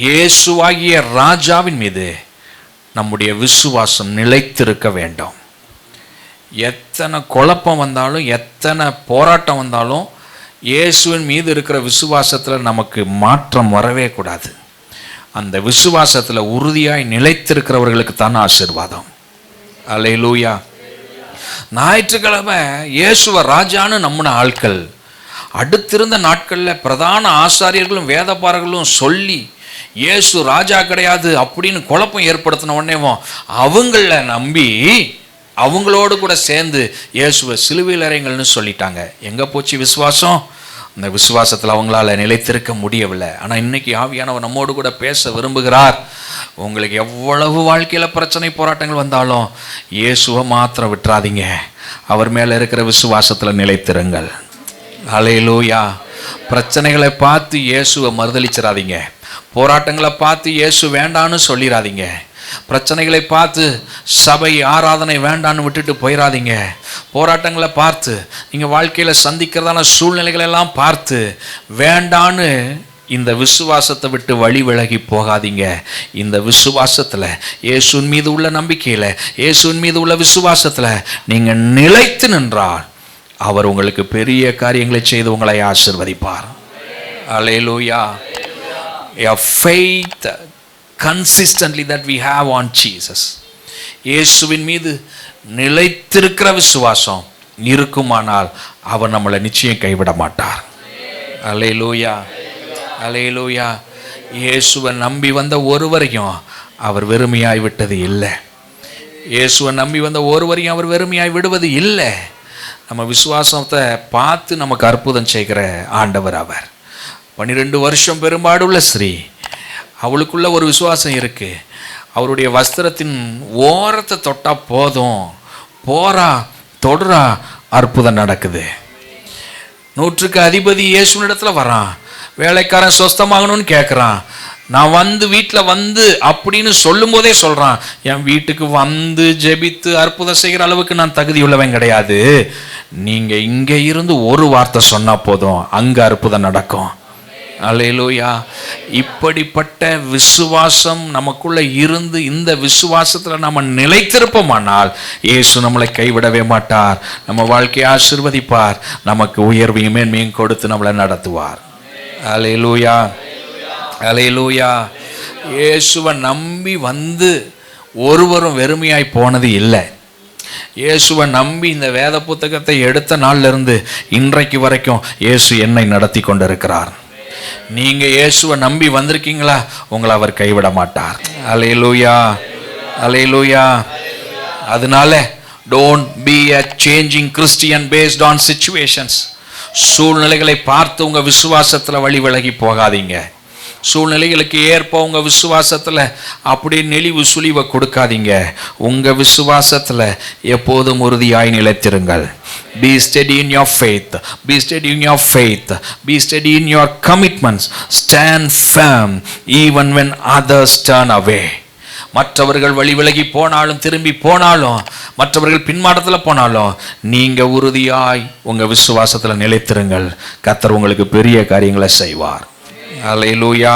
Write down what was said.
இயேசுவாகிய ராஜாவின் மீது நம்முடைய விசுவாசம் நிலைத்திருக்க வேண்டும். எத்தனை குழப்பம் வந்தாலும், எத்தனை போராட்டம் வந்தாலும், இயேசுவின் மீது இருக்கிற விசுவாசத்தில் நமக்கு மாற்றம் வரவே கூடாது. அந்த விசுவாசத்தில் உறுதியாய் நிலைத்திருக்கிறவர்களுக்கு தான் ஆசீர்வாதம். அல்லேலூயா. ஞாயிற்றுக்கிழமை இயேசுவ ராஜான்னு நம்பின ஆட்கள் அடுத்திருந்த நாட்களில் பிரதான ஆசாரியர்களும் வேதபாரர்களும் சொல்லி இயேசு ராஜா கிடையாது அப்படின்னு குழப்பம் ஏற்படுத்தின உடனேவும் அவங்கள நம்பி அவங்களோடு கூட சேர்ந்து இயேசுவை சிலுவையில் அறையுங்கள்னு சொல்லிட்டாங்க. எங்கே போச்சு விசுவாசம்? அந்த விசுவாசத்தில் அவங்களால நிலைத்திருக்க முடியவில்லை. ஆனால் இன்னைக்கு ஆவியானவர் நம்மோடு கூட பேச விரும்புகிறார். உங்களுக்கு எவ்வளவு வாழ்க்கையில் பிரச்சனை போராட்டங்கள் வந்தாலும் இயேசுவை மாத்திரம் விட்டுறாதீங்க. அவர் மேலே இருக்கிற விசுவாசத்தில் நிலைத்திருங்கள். அல்லேலூயா. பிரச்சனைகளை பார்த்து இயேசுவை மறுதலிச்சிடாதீங்க. போராட்டங்களை பார்த்து இயேசு வேண்டான்னு சொல்லிடாதீங்க. பிரச்சனைகளை பார்த்து சபை ஆராதனை வேண்டான்னு விட்டுட்டு போயிடாதீங்க. போராட்டங்களை பார்த்து நீங்கள் வாழ்க்கையில் சந்திக்கிறதான சூழ்நிலைகளெல்லாம் பார்த்து வேண்டான்னு இந்த விசுவாசத்தை விட்டு வழி விலகி போகாதீங்க. இந்த விசுவாசத்தில், இயேசுவின் மீது உள்ள நம்பிக்கையில், இயேசுவின் மீது உள்ள விசுவாசத்தில் நீங்கள் நிலைத்து நின்றால் அவர் உங்களுக்கு பெரிய காரியங்களை செய்து உங்களை ஆசீர்வதிப்பார். அல்லேலூயா. A faith consistently that we have on Jesus. இயேசுவின் மீது நிலைத்திருக்கிற விசுவாசம் இருக்குமானால் அவர் நம்மளை நிச்சயம் கைவிட மாட்டார். அல்லேலூயா. அல்லேலூயா. இயேசுவை நம்பி வந்த ஒருவரையும் அவர் வெறுமையாய் விட்டது இல்லை. இயேசுவை நம்பி வந்த ஒருவரையும் அவர் வெறுமையாய் விடுவது இல்லை. நம்ம விசுவாசத்தை பார்த்து நமக்கு அற்புதம் செய்கிற ஆண்டவர் அவர். 12 வருஷம் பெரும்பாடுள்ள ஸ்ரீ, அவளுக்குள்ள ஒரு விசுவாசம் இருக்கு. அவருடைய வஸ்திரத்தின் ஓரத்தை தொட்டா போதும், போறா தொடுறா, அற்புதம் நடக்குது. 100க்கு அதிபதி இயேசுனிடத்துல வரான். வேலைக்காரன் சொஸ்தமாகணும்னு கேட்குறான். நான் வந்து வீட்டில் வந்து அப்படின்னு சொல்லும் போதே சொல்கிறான், என் வீட்டுக்கு வந்து ஜெபித்து அற்புதம் செய்கிற அளவுக்கு நான் தகுதி உள்ளவன் கிடையாது. நீங்கள் இங்கே இருந்து ஒரு வார்த்தை சொன்னால் போதும், அங்கே அற்புதம் நடக்கும். அல்லேலூயா. இப்படிப்பட்ட விசுவாசம் நமக்குள்ள இருந்து இந்த விசுவாசத்தில் நம்ம நிலைத்திருப்போமானால் இயேசு நம்மளை கைவிடவே மாட்டார். நம்ம வாழ்க்கையை ஆசீர்வதிப்பார். நமக்கு உயர்வையும் மேன்மையும் கொடுத்து நம்மளை நடத்துவார். அல்லேலூயா. அல்லேலூயா. இயேசுவை நம்பி வந்து ஒருவரும் வெறுமையாய் போனது இல்லை. இயேசுவை நம்பி இந்த வேத புத்தகத்தை எடுத்த நாள்ல இருந்து இன்றைக்கு வரைக்கும் இயேசு என்னை நடத்தி கொண்டிருக்கிறார். நீங்க இயேசுவை நம்பி வந்திருக்கீங்களா? உங்களை அவர் கைவிட மாட்டார். அல்லேலூயா. அல்லேலூயா. அதனால don't be a changing Christian based on situations. சூழ்நிலைகளை பார்த்து உங்க விசுவாசத்துல வழி விலகி போகாதீங்க. சூழ்நிலைகளுக்கு ஏற்ப உங்க விசுவாசத்துல அப்படி நெளிவு சுழிவை கொடுக்காதீங்க. உங்க விசுவாசத்துல எப்போதும் உறுதியாய் நிலைத்திருங்கள். Be steady in your faith. Be steady in your faith. Be steady in your commitments. Stand firm even when others turn away. மற்றவர்கள் வழி விலகி போனாலும், திரும்பி போனாலும், மற்றவர்கள் பின்மாற்றத்தில் போனாலும் நீங்க உறுதியாய் உங்க விசுவாசத்துல நிலைத்திருங்கள். கர்த்தர் உங்களுக்கு பெரிய காரியங்களை செய்வார். அல்லேலூயா.